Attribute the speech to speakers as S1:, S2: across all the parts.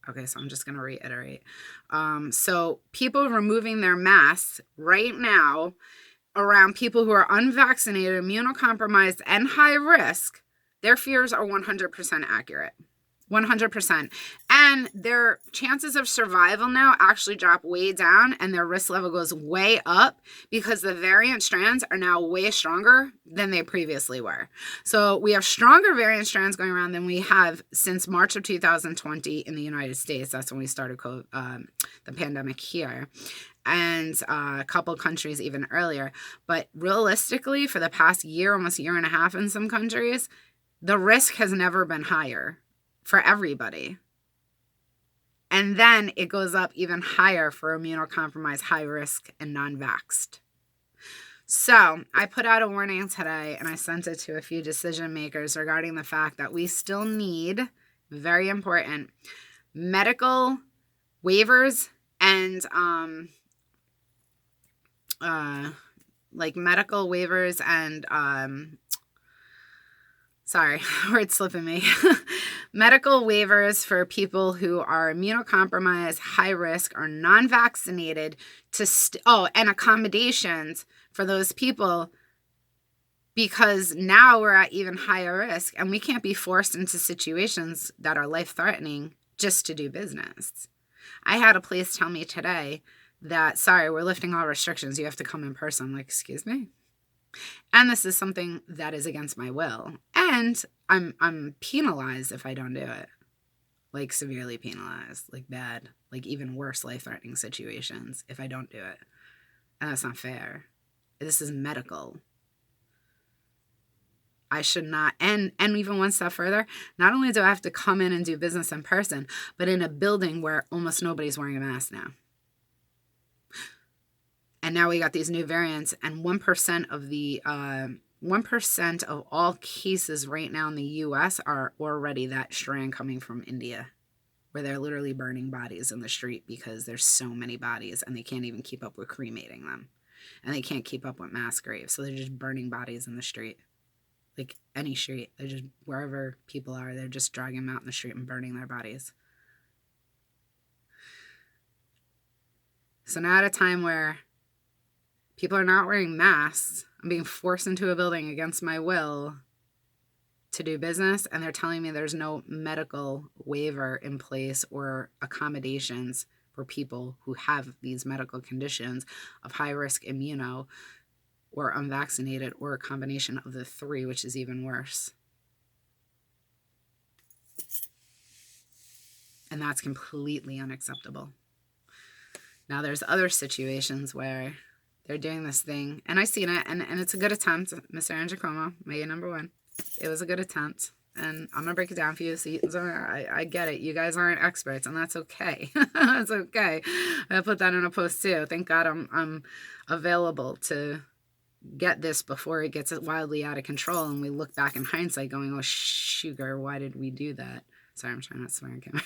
S1: Okay, so I'm just going to reiterate. So people removing their masks right now around people who are unvaccinated, immunocompromised, and high risk, their fears are 100% accurate. 100%. And their chances of survival now actually drop way down, and their risk level goes way up because the variant strands are now way stronger than they previously were. So we have stronger variant strands going around than we have since March of 2020 in the United States. That's when we started the pandemic here. And a couple countries even earlier. But realistically, for the past year, almost a year and a half in some countries, the risk has never been higher for everybody. And then it goes up even higher for immunocompromised, high risk, and non-vaxxed. So I put out a warning today, and I sent it to a few decision makers regarding the fact that we still need, very important, medical waivers and medical waivers and sorry, word's slipping me. Medical waivers for people who are immunocompromised, high risk, or non-vaccinated and accommodations for those people, because now we're at even higher risk and we can't be forced into situations that are life-threatening just to do business. I had a place tell me today that, sorry, we're lifting all restrictions. You have to come in person. I'm like, excuse me? And this is something that is against my will. And I'm penalized if I don't do it. Like severely penalized, like bad, like even worse life-threatening situations if I don't do it. And that's not fair. This is medical. I should not, and even one step further, not only do I have to come in and do business in person, but in a building where almost nobody's wearing a mask now. And now we got these new variants, and 1% of the 1% of all cases right now in the U.S. are already that strand coming from India, where they're literally burning bodies in the street because there's so many bodies and they can't even keep up with cremating them, and they can't keep up with mass graves, so they're just burning bodies in the street, like any street. They're just wherever people are, they're just dragging them out in the street and burning their bodies. So now at a time where people are not wearing masks, I'm being forced into a building against my will to do business, and they're telling me there's no medical waiver in place or accommodations for people who have these medical conditions of high-risk immuno or unvaccinated or a combination of the three, which is even worse. And that's completely unacceptable. Now, there's other situations where they're doing this thing, and I've seen it, and it's a good attempt. Mr. Andrew Cuomo, Mayor number 1. It was a good attempt, and I'm going to break it down for you. So I get it. You guys aren't experts, and that's okay. That's okay. I put that in a post, too. Thank God I'm available to get this before it gets wildly out of control, and we look back in hindsight going, oh, sugar, why did we do that? Sorry, I'm trying not to swear on camera.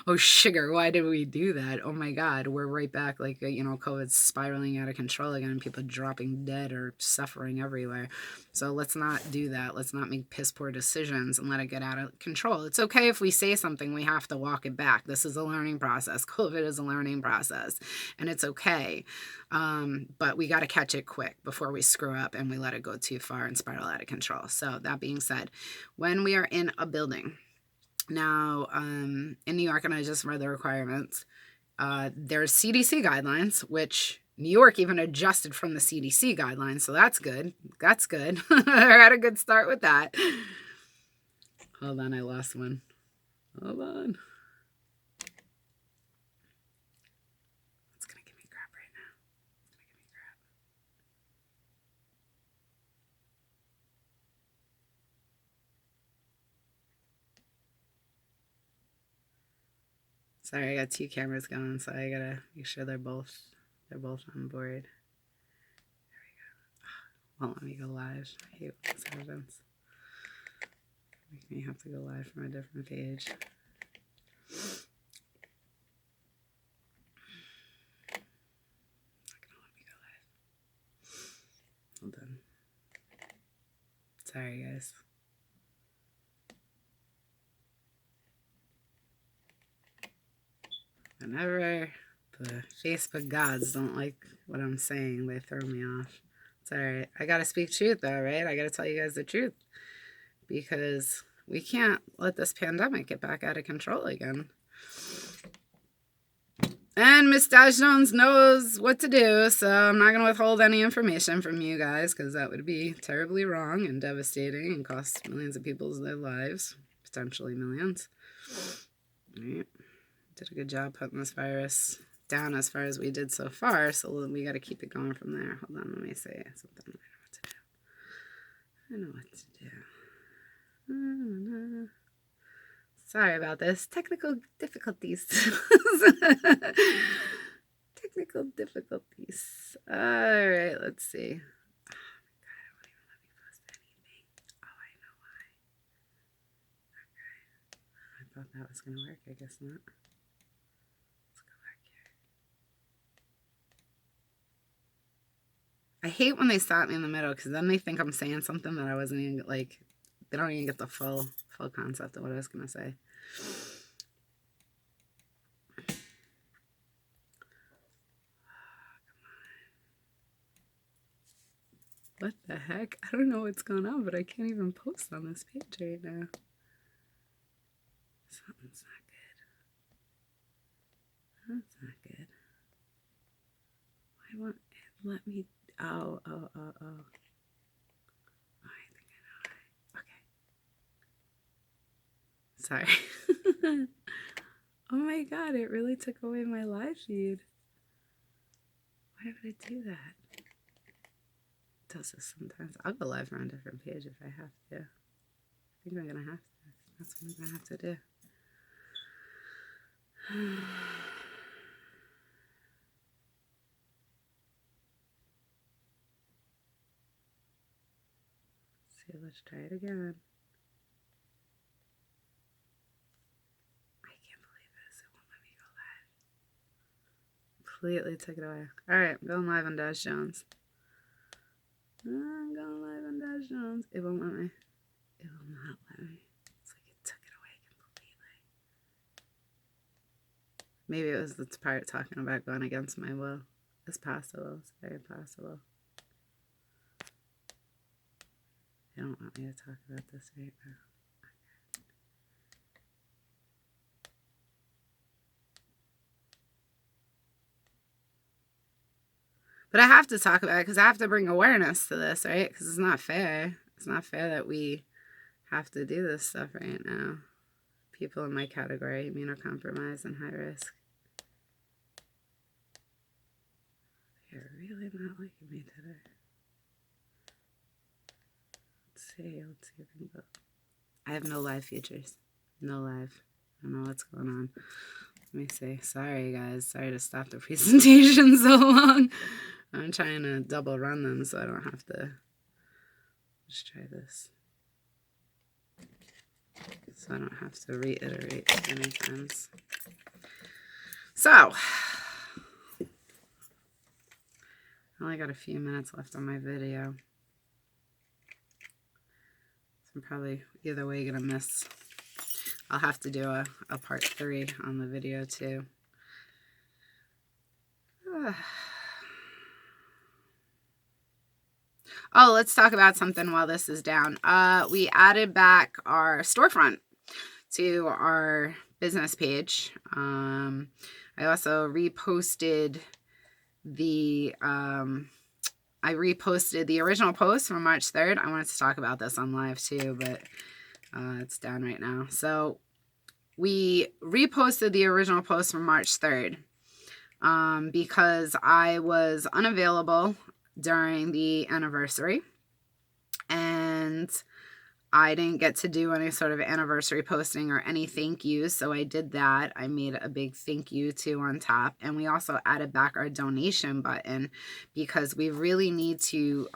S1: Oh, sugar, why did we do that? Oh, my God, we're right back, like, COVID's spiraling out of control again, and people dropping dead or suffering everywhere. So let's not do that. Let's not make piss-poor decisions and let it get out of control. It's okay if we say something, we have to walk it back. This is a learning process. COVID is a learning process, and it's okay. But we got to catch it quick before we screw up and we let it go too far and spiral out of control. So that being said, when we are in a building, now, in New York, and I just read the requirements, there's CDC guidelines, which New York even adjusted from the CDC guidelines, so that's good. That's good. I had a good start with that. Hold on, I lost one. Hold on. It's going to give me crap right now. It's going to give me crap. Sorry, I got 2 cameras going, so I gotta make sure they're both on board. There we go. Won't let me go live. I hate when this happens. Make me have to go live from a different page. Not gonna let me go live. Hold on. Sorry, guys. Whenever the Facebook gods don't like what I'm saying, they throw me off. It's all right. I got to speak truth, though, right? I got to tell you guys the truth. Because we can't let this pandemic get back out of control again. And Miss Dash Jones knows what to do, so I'm not going to withhold any information from you guys, because that would be terribly wrong and devastating and cost millions of people their lives, potentially millions. Right. Did a good job putting this virus down as far as we did so far, so we got to keep it going from there. Hold on, let me say something. I know what to do. Sorry about this. Technical difficulties. Technical difficulties. All right, let's see. Oh my God, it won't even let me post anything. Oh, I know why. Okay. I thought that was going to work. I guess not. Let's go back here. I hate when they stop me in the middle, because then they think I'm saying something that I wasn't even, like, they don't even get the full concept of what I was going to say. What the heck? I don't know what's going on, but I can't even post on this page right now. Something's not good. That's not good. Why won't it let me... Oh. I think I know why. Okay. Sorry. Oh my God, it really took away my live feed. Why would it do that? It does this sometimes. I'll go live on a different page if I have to. I think I'm going to have to. That's what I'm going to have to do. See, let's try it again. I can't believe this. It won't let me go live. Completely took it away. Alright, I'm going live on Dash Jones. I'm going live on Dash Jones. It won't let me. It will not let me. It's like it took it away completely. Maybe it was the part talking about going against my will. It's possible. It's very possible. They don't want me to talk about this right now. But I have to talk about it because I have to bring awareness to this, right? Because it's not fair. It's not fair that we have to do this stuff right now. People in my category, immunocompromised and high risk. They're really not liking me today. Let's see if we can go. I have no live features. No live. I don't know what's going on. Let me see. Sorry, guys. Sorry to stop the presentation so long. I'm trying to double run them so I don't have to. Let's try this. So I don't have to reiterate many times. So, I only got a few minutes left on my video. So I'm probably either way gonna miss. I'll have to do a part 3 on the video too. Oh, let's talk about something while this is down. We added back our storefront to our business page. I also reposted the original post from March 3rd. I wanted to talk about this on live too, but it's down right now. So we reposted the original post from March 3rd because I was unavailable during the anniversary and I didn't get to do any sort of anniversary posting or any thank yous, so I did that. I made a big thank you too on top, and we also added back our donation button because we really need to,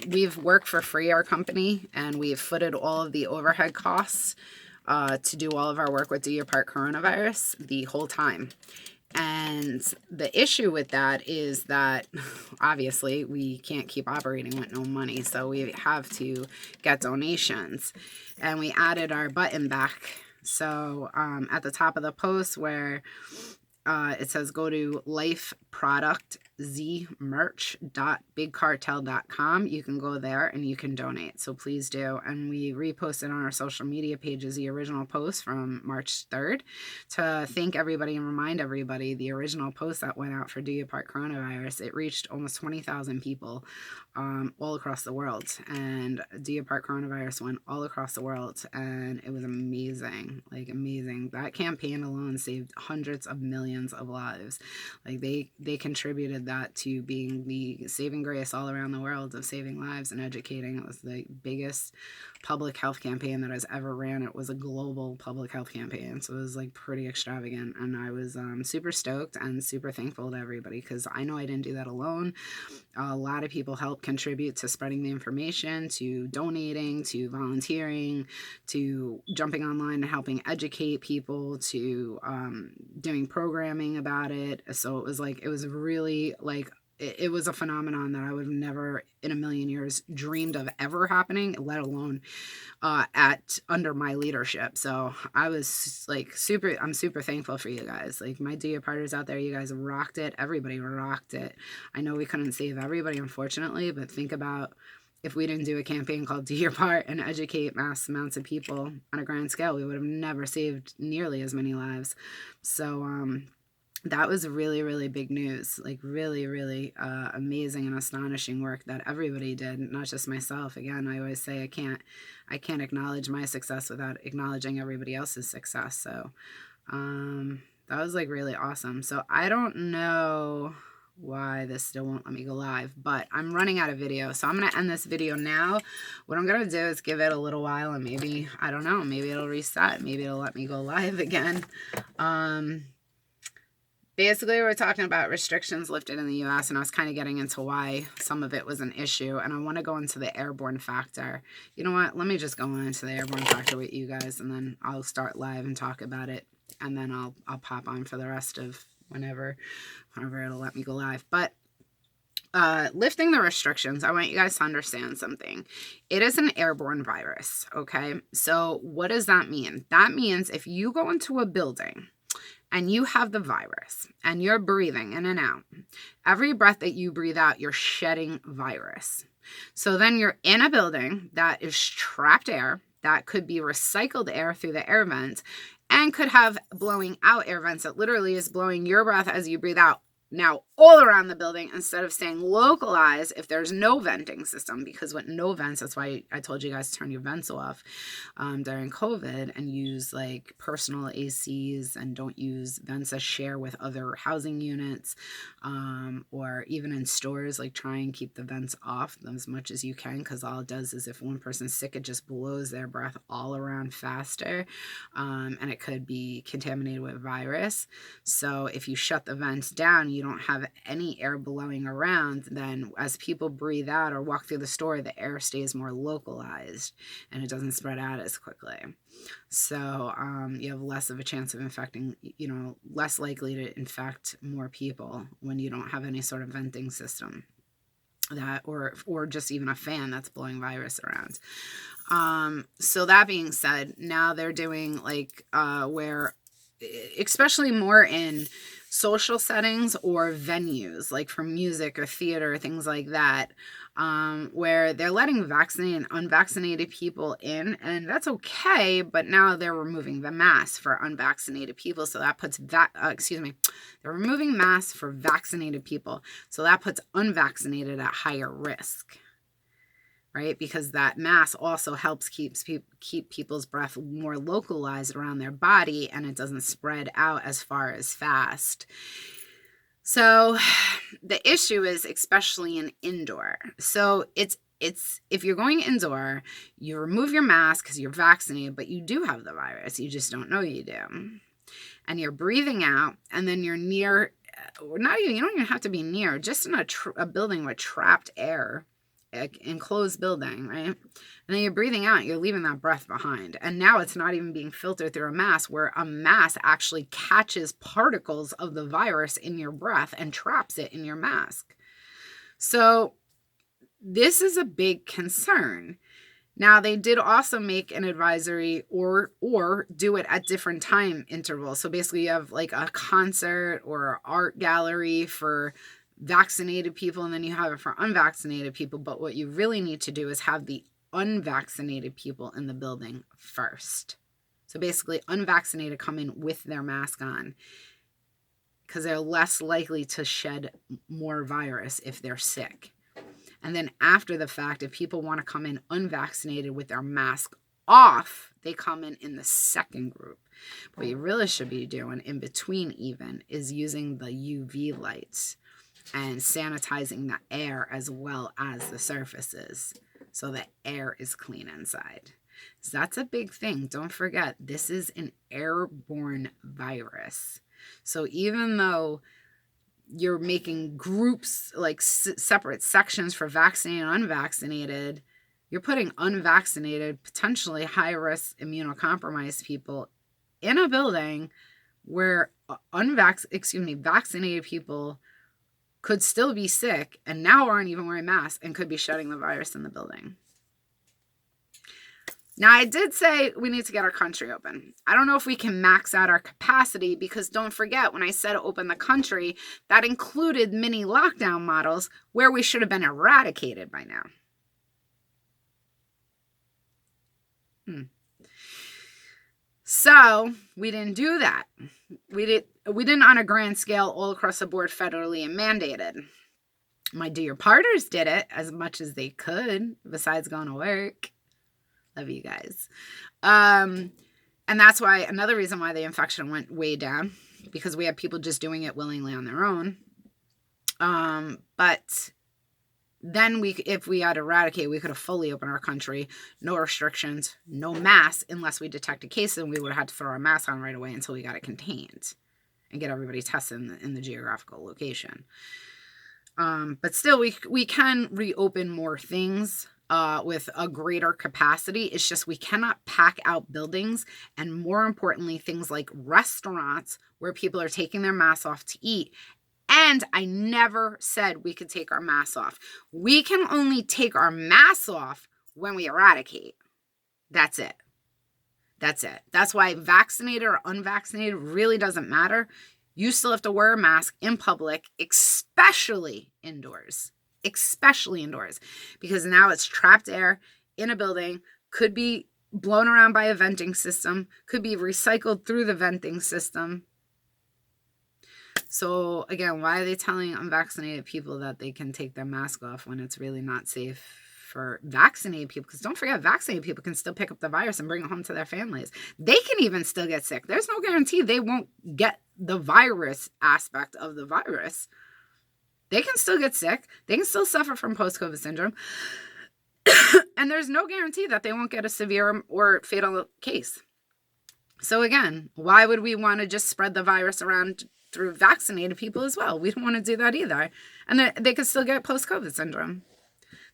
S1: we've worked for free, our company, and we've footed all of the overhead costs to do all of our work with Do Your Part Coronavirus the whole time. And the issue with that is that obviously we can't keep operating with no money, so we have to get donations. And we added our button back. So at the top of the post where it says go to lifeproductzmerch.bigcartel.com. You can go there and you can donate. So please do. And we reposted on our social media pages the original post from March 3rd to thank everybody and remind everybody the original post that went out for Do Your Part Coronavirus. It reached almost 20,000 people all across the world. And Do Your Part Coronavirus went all across the world. And it was amazing, like amazing. That campaign alone saved hundreds of millions of lives. Like they contributed that to being the saving grace all around the world of saving lives and educating. It was the biggest public health campaign that has ever ran. It was a global public health campaign, so it was like pretty extravagant, and I was super stoked and super thankful to everybody, because I know I didn't do that alone. A lot of people helped contribute to spreading the information, to donating, to volunteering, to jumping online and helping educate people, to doing programming about it. So it was really like, it was a phenomenon that I would have never in a million years dreamed of ever happening, let alone under my leadership. So I was like I'm super thankful for you guys. Like my Do Your Parters out there, you guys rocked it. Everybody rocked it. I know we couldn't save everybody, unfortunately, but think about if we didn't do a campaign called Do Your Part and educate mass amounts of people on a grand scale, we would have never saved nearly as many lives. So, that was really, really big news, like really, really amazing and astonishing work that everybody did, not just myself. Again, I always say I can't acknowledge my success without acknowledging everybody else's success. So that was like really awesome. So I don't know why this still won't let me go live, but I'm running out of video, so I'm going to end this video now. What I'm going to do is give it a little while, and maybe, I don't know, maybe it'll reset. Maybe it'll let me go live again. Basically, we're talking about restrictions lifted in the U.S., and I was kind of getting into why some of it was an issue, and I want to go into the airborne factor. You know what? Let me just go into the airborne factor with you guys, and then I'll start live and talk about it, and then I'll pop on for the rest of whenever it'll let me go live. But lifting the restrictions, I want you guys to understand something. It is an airborne virus, okay? So what does that mean? That means if you go into a building and you have the virus and you're breathing in and out, every breath that you breathe out, you're shedding virus. So then you're in a building that is trapped air, that could be recycled air through the air vents, and could have blowing out air vents that literally is blowing your breath as you breathe out now all around the building, instead of staying localized if there's no venting system. Because with no vents, that's why I told you guys to turn your vents off during COVID, and use like personal ACs, and don't use vents that share with other housing units, or even in stores, like try and keep the vents off as much as you can, because all it does is if one person's sick, it just blows their breath all around faster, and it could be contaminated with virus. So if you shut the vents down, you don't have any air blowing around, then as people breathe out or walk through the store, the air stays more localized and it doesn't spread out as quickly. So you have less of a chance of infecting, less likely to infect more people when you don't have any sort of venting system that, or just even a fan that's blowing virus around. So that being said, now they're doing like where, especially more in social settings or venues, like for music or theater, things like that, where they're letting vaccinated and unvaccinated people in, and that's okay, but now they're removing the mask for unvaccinated people, so that puts they're removing masks for vaccinated people, so that puts unvaccinated at higher risk. Right? Because that mask also helps keep people's breath more localized around their body, and it doesn't spread out as far as fast. So the issue is especially in indoor. So it's if you're going indoor, you remove your mask because you're vaccinated, but you do have the virus. You just don't know you do. And you're breathing out, and then you're near, or not even, you don't even have to be near, just in a building with trapped air, enclosed building, right? And then you're breathing out, you're leaving that breath behind. And now it's not even being filtered through a mask, where a mask actually catches particles of the virus in your breath and traps it in your mask. So this is a big concern. Now, they did also make an advisory or do it at different time intervals. So basically you have like a concert or an art gallery for vaccinated people, and then you have it for unvaccinated people. But what you really need to do is have the unvaccinated people in the building first. So basically unvaccinated come in with their mask on because they're less likely to shed more virus if they're sick. And then after the fact, if people want to come in unvaccinated with their mask off, they come in the second group. What you really should be doing in between even is using the UV lights and sanitizing the air as well as the surfaces so the air is clean inside. So that's a big thing. Don't forget, this is an airborne virus. So even though you're making groups, like separate sections for vaccinated and unvaccinated, you're putting unvaccinated, potentially high-risk immunocompromised people in a building where vaccinated people could still be sick and now aren't even wearing masks and could be shedding the virus in the building. Now, I did say we need to get our country open. I don't know if we can max out our capacity because don't forget, when I said open the country, that included mini lockdown models where we should have been eradicated by now. So we didn't do that. We didn't on a grand scale all across the board federally and mandated. My Do Your Parters did it as much as they could besides going to work. Love you guys. And that's why another reason why the infection went way down, because we have people just doing it willingly on their own. But then if we had eradicated, we could have fully opened our country, no restrictions, no masks, unless we detected cases, and we would have had to throw our mask on right away until we got it contained and get everybody tested in the geographical location. But still, we can reopen more things with a greater capacity. It's just we cannot pack out buildings, and more importantly, things like restaurants where people are taking their masks off to eat. And I never said we could take our masks off. We can only take our masks off when we eradicate. That's it. That's it. That's why vaccinated or unvaccinated really doesn't matter. You still have to wear a mask in public, especially indoors. Especially indoors. Because now it's trapped air in a building, could be blown around by a venting system, could be recycled through the venting system. So again, why are they telling unvaccinated people that they can take their mask off when it's really not safe for vaccinated people? Because don't forget, vaccinated people can still pick up the virus and bring it home to their families. They can even still get sick. There's no guarantee they won't get the virus aspect of the virus. They can still get sick. They can still suffer from post-COVID syndrome. And there's no guarantee that they won't get a severe or fatal case. So again, why would we want to just spread the virus around through vaccinated people as well? We don't want to do that either. And they could still get post-COVID syndrome.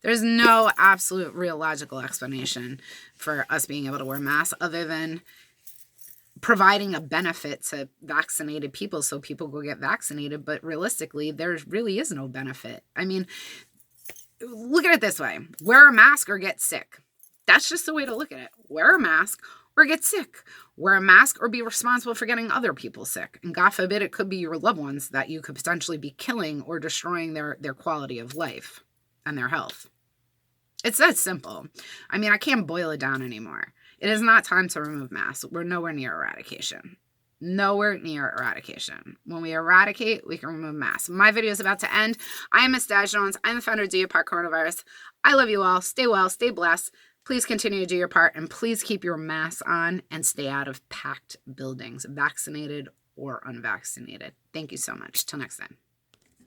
S1: There's no absolute real logical explanation for us being able to wear masks other than providing a benefit to vaccinated people so people go get vaccinated. But realistically, there really is no benefit. I mean, look at it this way. Wear a mask or get sick. That's just the way to look at it. Wear a mask or get sick. Wear a mask or be responsible for getting other people sick. And God forbid, it could be your loved ones that you could potentially be killing or destroying their quality of life and their health. It's that simple. I mean, I can't boil it down anymore. It is not time to remove masks. We're nowhere near eradication. Nowhere near eradication. When we eradicate, we can remove masks. My video is about to end. I am Ms. Jonez. I'm the founder of Do Your Part Coronavirus. I love you all. Stay well. Stay blessed. Please continue to do your part, and please keep your masks on and stay out of packed buildings, vaccinated or unvaccinated. Thank you so much. Till next time.